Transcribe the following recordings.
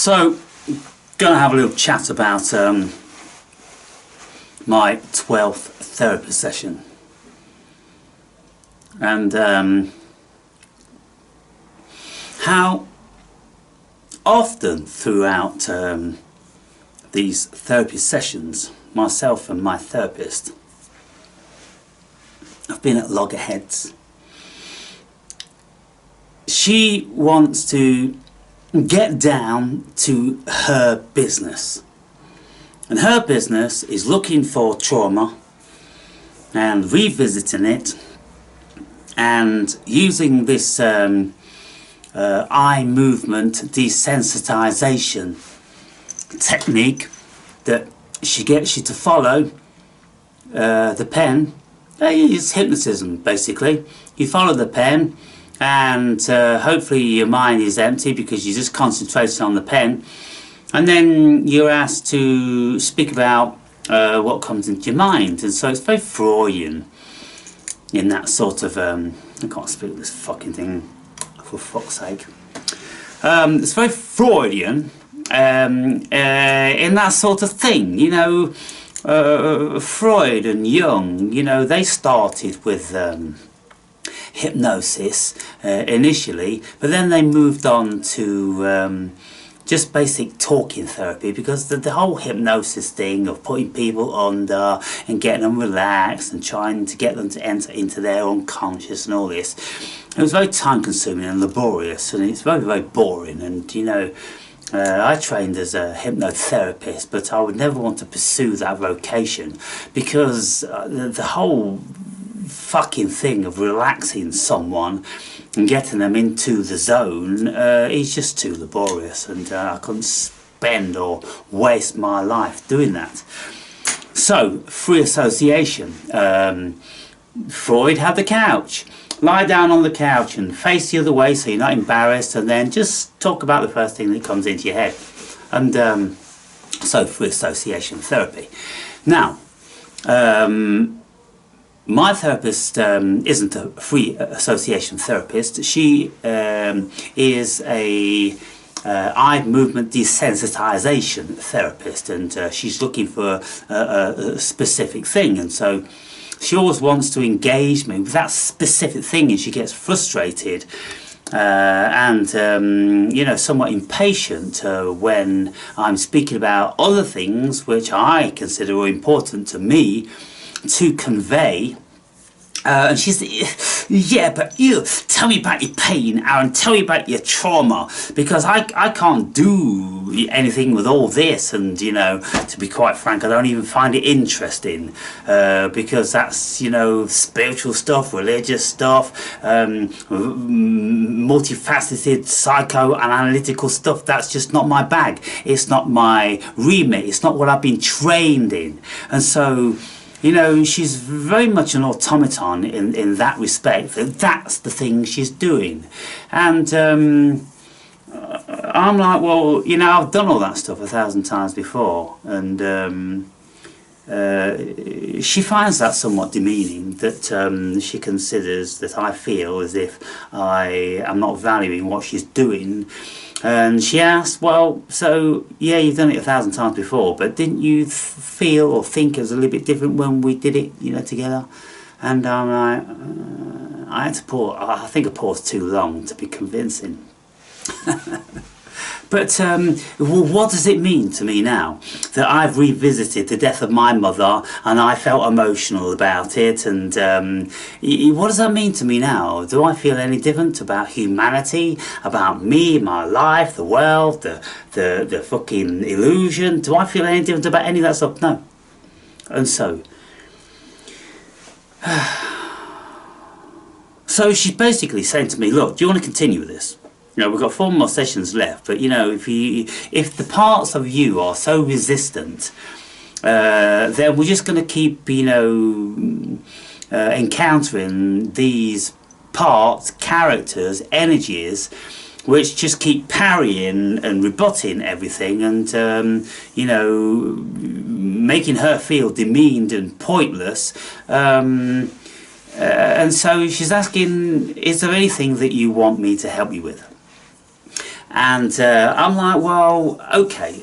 So, gonna have a little chat about my 12th therapy session, and how often throughout these therapy sessions, myself and my therapist have been at loggerheads. She wants to get down to her business, and her business is looking for trauma and revisiting it and using this eye movement desensitization technique that she gets you to follow the pen. It's hypnotism, basically. You follow the pen, and hopefully your mind is empty because you're just concentrating on the pen, and then you're asked to speak about what comes into your mind. And so it's very Freudian in that sort of I can't speak this fucking thing for fuck's sake. It's very Freudian in that sort of thing, you know. Freud and Jung, you know, they started with hypnosis initially, but then they moved on to just basic talking therapy, because the whole hypnosis thing of putting people under and getting them relaxed and trying to get them to enter into their unconscious and all this, it was very time consuming and laborious, and it's very, very boring. And you know, I trained as a hypnotherapist, but I would never want to pursue that vocation, because the whole fucking thing of relaxing someone and getting them into the zone is just too laborious, and I couldn't spend or waste my life doing that. So, free association. Freud had the couch. Lie down on the couch and face the other way so you're not embarrassed, and then just talk about the first thing that comes into your head. And so, free association therapy. Now, my therapist isn't a free association therapist. She is a eye movement desensitization therapist, and she's looking for a specific thing, and so she always wants to engage me with that specific thing, and she gets frustrated and you know, somewhat impatient when I'm speaking about other things which I consider are important to me to convey. And she's, yeah, but you tell me about your pain, Aaron, tell me about your trauma, because I can't do anything with all this. And you know, to be quite frank, I don't even find it interesting, because that's, you know, spiritual stuff, religious stuff, multifaceted psychoanalytical stuff. That's just not my bag. It's not my remit. It's not what I've been trained in. And so, you know, she's very much an automaton in that respect. That's the thing she's doing. And I'm like, well, you know, I've done all that stuff 1,000 times before. And she finds that somewhat demeaning, that she considers that I feel as if I am not valuing what she's doing. And she asked, well, so, yeah, you've done it 1,000 times before, but didn't you feel or think it was a little bit different when we did it, you know, together? And I'm like, I had to pause. I think I paused too long to be convincing. But well, what does it mean to me now that I've revisited the death of my mother and I felt emotional about it? And what does that mean to me now? Do I feel any different about humanity, about me, my life, the world, the fucking illusion? Do I feel any different about any of that stuff? No. And so, so she's basically saying to me, look, do you want to continue with this? You know, we've got 4 more sessions left, but you know, if the parts of you are so resistant, then we're just going to keep, you know, encountering these parts, characters, energies, which just keep parrying and rebutting everything, and you know, making her feel demeaned and pointless. And so she's asking, is there anything that you want me to help you with? And I'm like, well, okay,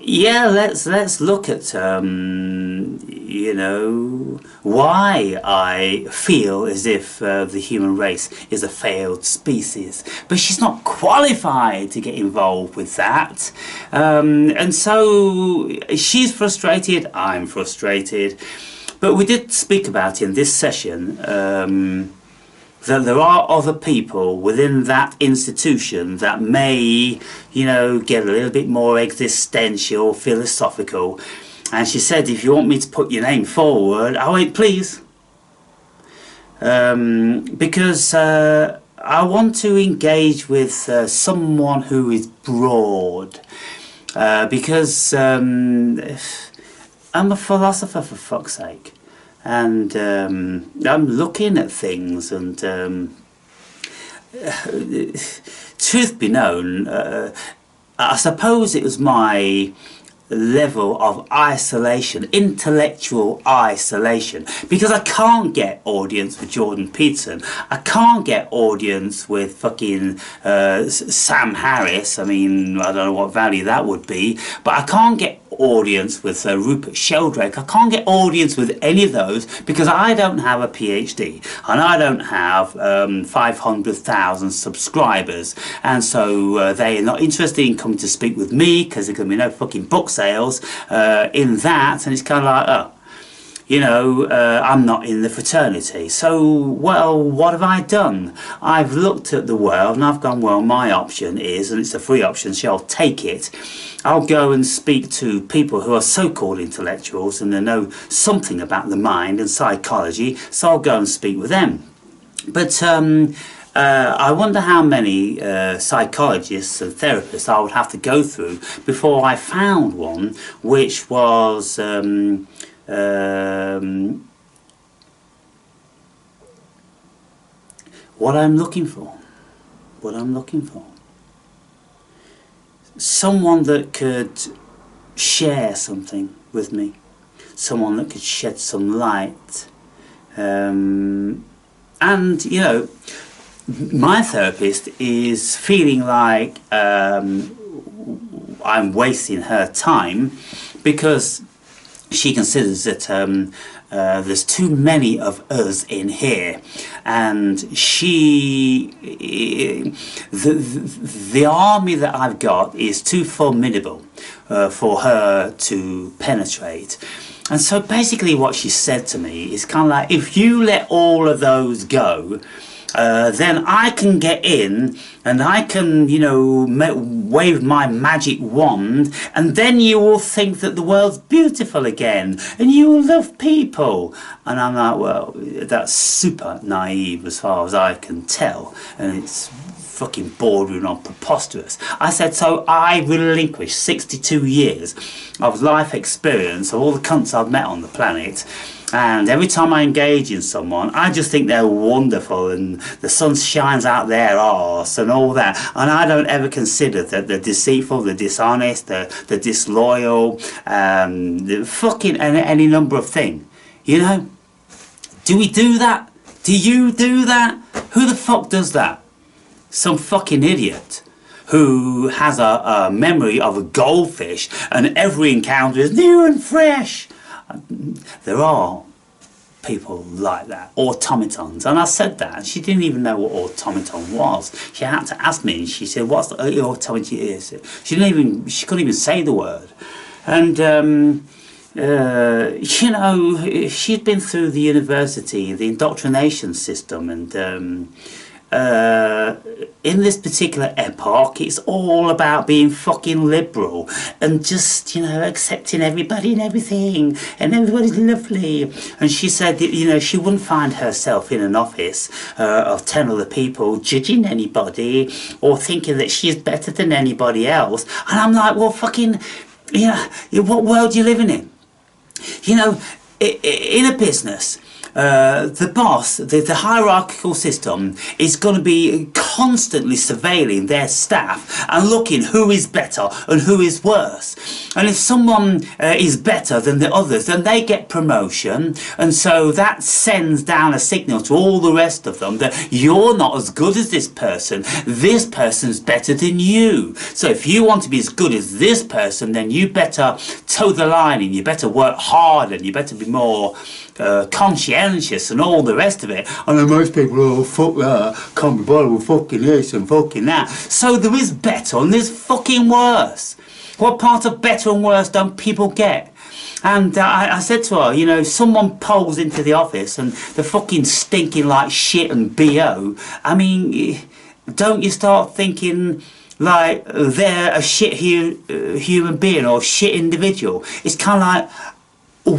yeah, let's look at you know, why I feel as if the human race is a failed species. But she's not qualified to get involved with that. And so she's frustrated, I'm frustrated. But we did speak about in this session that there are other people within that institution that may, you know, get a little bit more existential, philosophical. And she said, if you want me to put your name forward, I went, please. Because I want to engage with someone who is broad. Because I'm a philosopher, for fuck's sake. And I'm looking at things, and truth be known, I suppose it was my level of isolation, intellectual isolation, because I can't get audience with Jordan Peterson, I can't get audience with fucking Sam Harris. I mean, I don't know what value that would be, but I can't get audience with Rupert Sheldrake. I can't get audience with any of those because I don't have a PhD and I don't have 500,000 subscribers, and so they are not interested in coming to speak with me because there's going to be no fucking book sales in that. And it's kind of like, oh, you know, I'm not in the fraternity. So, well, what have I done? I've looked at the world and I've gone, well, my option is, and it's a free option, so I'll take it. I'll go and speak to people who are so-called intellectuals and they know something about the mind and psychology, so I'll go and speak with them. But I wonder how many psychologists and therapists I would have to go through before I found one which was what I'm looking for. What I'm looking for. Someone that could share something with me. Someone that could shed some light. And, you know, my therapist is feeling like I'm wasting her time because she considers that there's too many of us in here, and the army that I've got is too formidable for her to penetrate. And so basically what she said to me is kind of like, if you let all of those go, then I can get in and I can, you know, wave my magic wand, and then you will think that the world's beautiful again and you will love people. And I'm like, well, that's super naive as far as I can tell, and it's fucking bordering on preposterous. I said, so I relinquished 62 years of life experience of all the cunts I've met on the planet, and every time I engage in someone, I just think they're wonderful and the sun shines out their arse and all that, and I don't ever consider that they're deceitful, they're dishonest, they're disloyal, they're fucking any number of things. You know? Do we do that? Do you do that? Who the fuck does that? Some fucking idiot who has a memory of a goldfish and every encounter is new and fresh. There are people like that, automatons, and I said that, and she didn't even know what automaton was. She had to ask me, and she said, "What's the automaton is?" She couldn't even say the word, and you know, she'd been through the university, the indoctrination system, and in this particular epoch, it's all about being fucking liberal and just, you know, accepting everybody and everything, and everybody's lovely. And she said that, you know, she wouldn't find herself in an office of 10 other people judging anybody or thinking that she's better than anybody else. And I'm like, well, fucking, you know, what world are you living in? You know, in a business, the boss, the hierarchical system, is going to be constantly surveilling their staff and looking who is better and who is worse. And if someone is better than the others, then they get promotion, and so that sends down a signal to all the rest of them that you're not as good as this person's better than you. So if you want to be as good as this person, then you better toe the line, and you better work hard, and you better be more conscientious and all the rest of it. And then most people, oh fuck that, can't be bothered with fucking this and fucking that. So there is better and there's fucking worse. What part of better and worse don't people get? And I said to her, you know, someone pulls into the office and they're fucking stinking like shit and BO. I mean, don't you start thinking like they're a shit human being or a shit individual? It's kind of like,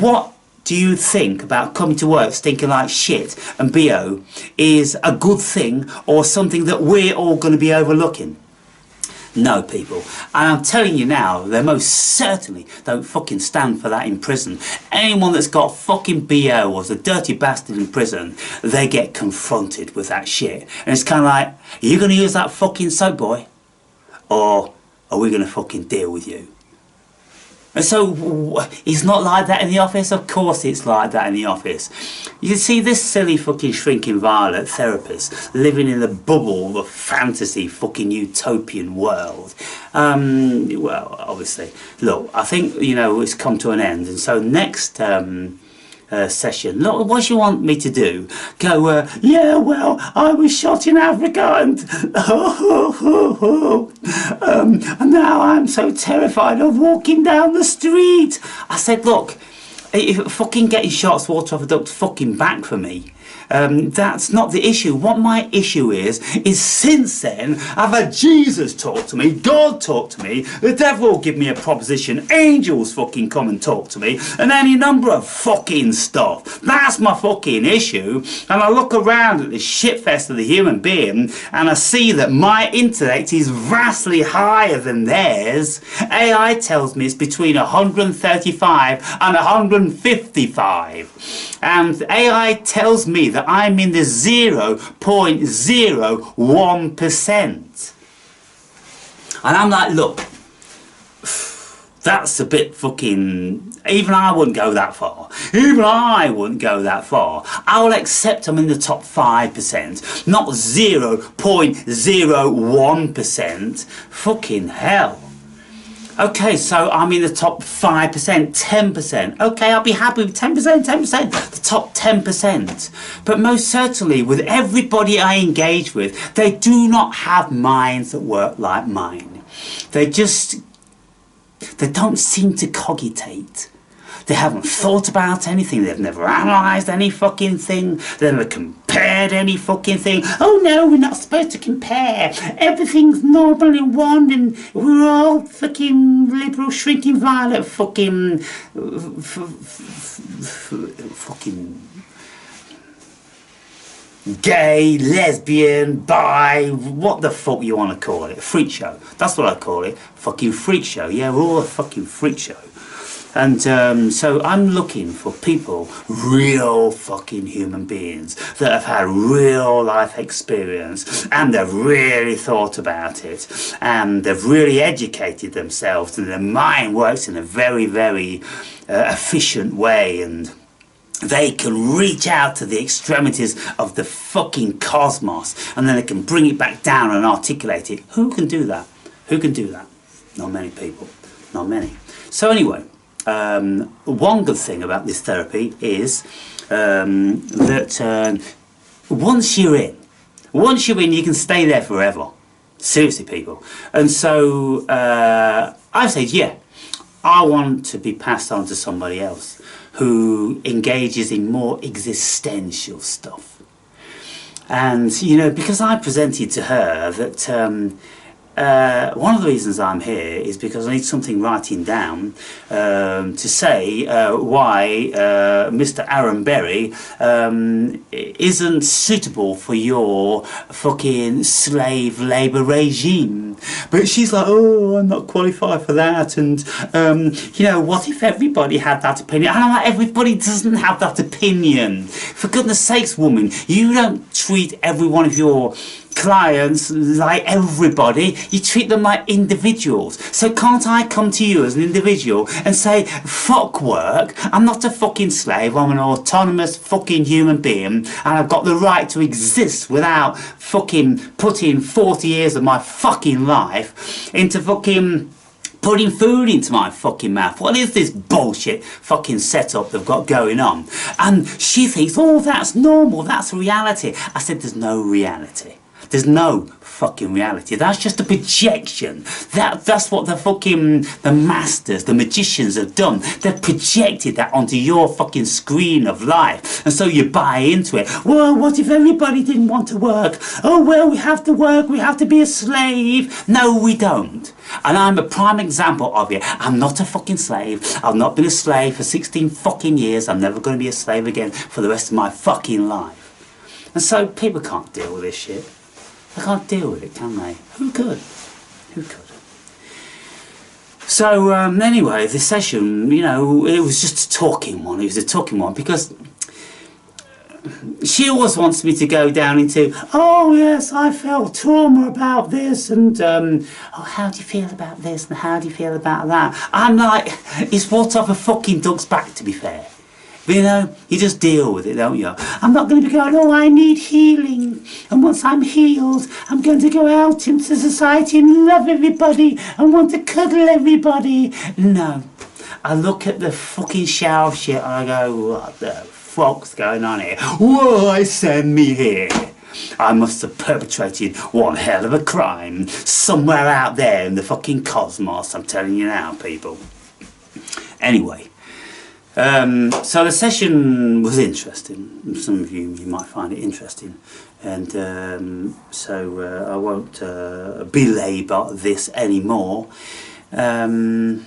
what do you think about coming to work stinking like shit and BO is a good thing or something that we're all going to be overlooking? No, people. And I'm telling you now, they most certainly don't fucking stand for that in prison. Anyone that's got fucking BO or is a dirty bastard in prison, they get confronted with that shit. And it's kind of like, are you going to use that fucking soap boy? Or are we going to fucking deal with you? And so, it's not like that in the office? Of course it's like that in the office. You see this silly fucking shrinking violet therapist living in the bubble, the fantasy fucking utopian world. Well, obviously, look, I think, you know, it's come to an end. And so next session, look, what do you want me to do? Go, yeah, well, I was shot in Africa and and now I'm so terrified of walking down the street. I said, look, if fucking getting shot's water off a duck's fucking back for me. That's not the issue. What my issue is since then, I've had Jesus talk to me, God talk to me, the devil give me a proposition, angels fucking come and talk to me, and any number of fucking stuff. That's my fucking issue. And I look around at this shitfest of the human being, and I see that my intellect is vastly higher than theirs. AI tells me it's between 135 and 155. And AI tells me that I'm in the 0.01%. And I'm like, look, that's a bit fucking... Even I wouldn't go that far. Even I wouldn't go that far. I will accept I'm in the top 5%, not 0.01%. Fucking hell. Okay, so I'm in the top 5%, 10%. Okay, I'll be happy with 10%, the top 10%. But most certainly, with everybody I engage with, they do not have minds that work like mine. They don't seem to cogitate. They haven't thought about anything. They've never analysed any fucking thing. They've never compared any fucking thing. Oh no, we're not supposed to compare. Everything's normal in one, and we're all fucking liberal, shrinking violet, fucking gay, lesbian, bi, what the fuck you want to call it? Freak show. That's what I call it. Fucking freak show. Yeah, we're all a fucking freak show. And so I'm looking for people, real fucking human beings, that have had real life experience, and they've really thought about it, and they've really educated themselves, and their mind works in a very, very efficient way, and they can reach out to the extremities of the fucking cosmos, and then they can bring it back down and articulate it. Who can do that? Who can do that? Not many people. Not many. So anyway, one good thing about this therapy is that once you're in, you can stay there forever. Seriously, people. And so I said, yeah, I want to be passed on to somebody else who engages in more existential stuff. And, you know, because I presented to her that one of the reasons I'm here is because I need something writing down to say why Mr. Aaron Berry isn't suitable for your fucking slave labour regime. But she's like, oh, I'm not qualified for that, and you know, what if everybody had that opinion? And I'm like, everybody doesn't have that opinion. For goodness sakes, woman, you don't treat every one of your clients like everybody, you treat them like individuals. So can't I come to you as an individual and say, fuck work, I'm not a fucking slave, I'm an autonomous fucking human being, and I've got the right to exist without fucking putting 40 years of my fucking life into fucking putting food into my fucking mouth. What is this bullshit fucking setup they've got going on? And she thinks, oh, that's normal, that's reality. I said, there's no reality. There's no fucking reality. That's just a projection. That's what the masters, the magicians have done. They've projected that onto your fucking screen of life. And so you buy into it. Well, what if everybody didn't want to work? Oh, well, we have to work. We have to be a slave. No, we don't. And I'm a prime example of it. I'm not a fucking slave. I've not been a slave for 16 fucking years. I'm never going to be a slave again for the rest of my fucking life. And so people can't deal with this shit. They can't deal with it, can they? Who could? Who could? So, anyway, this session, you know, it was just a talking one. It was a talking one because she always wants me to go down into, oh, yes, I felt trauma about this, and, oh, how do you feel about this, and how do you feel about that? I'm like, it's water off a fucking duck's back, to be fair. You know, you just deal with it, don't you? I'm not going to be going, oh, I need healing. And once I'm healed, I'm going to go out into society and love everybody and want to cuddle everybody. No. I look at the fucking shower shit and I go, what the fuck's going on here? Why send me here? I must have perpetrated one hell of a crime somewhere out there in the fucking cosmos. I'm telling you now, people. Anyway. So the session was interesting. Some of you might find it interesting, and so I won't belabor this anymore. And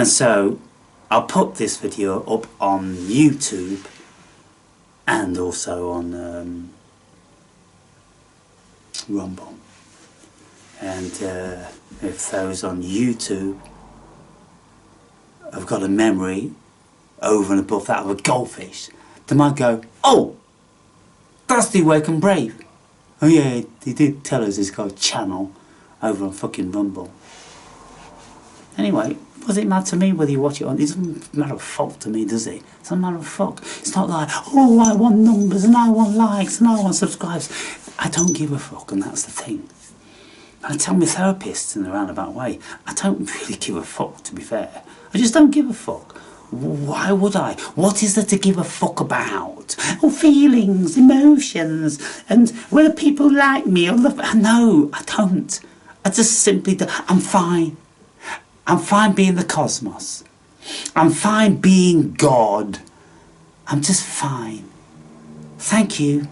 so I'll put this video up on YouTube and also on Rumble. And if those on YouTube have got a memory over and above that of a goldfish, they might go, oh, that's the Awaken Brave. Oh yeah, he did tell us he's got a channel over on fucking Rumble. Anyway, does it matter to me whether you watch it on? It doesn't matter of fuck to me, does it? It doesn't matter of fuck. It's not like, oh, I want numbers and I want likes and I want subscribes. I don't give a fuck, and that's the thing. And I tell my therapists in a roundabout way, I don't really give a fuck, to be fair. I just don't give a fuck. Why would I? What is there to give a fuck about? Oh, feelings, emotions, and whether people like me or love me. No, I don't. I just simply don't. I'm fine. I'm fine being the cosmos. I'm fine being God. I'm just fine. Thank you.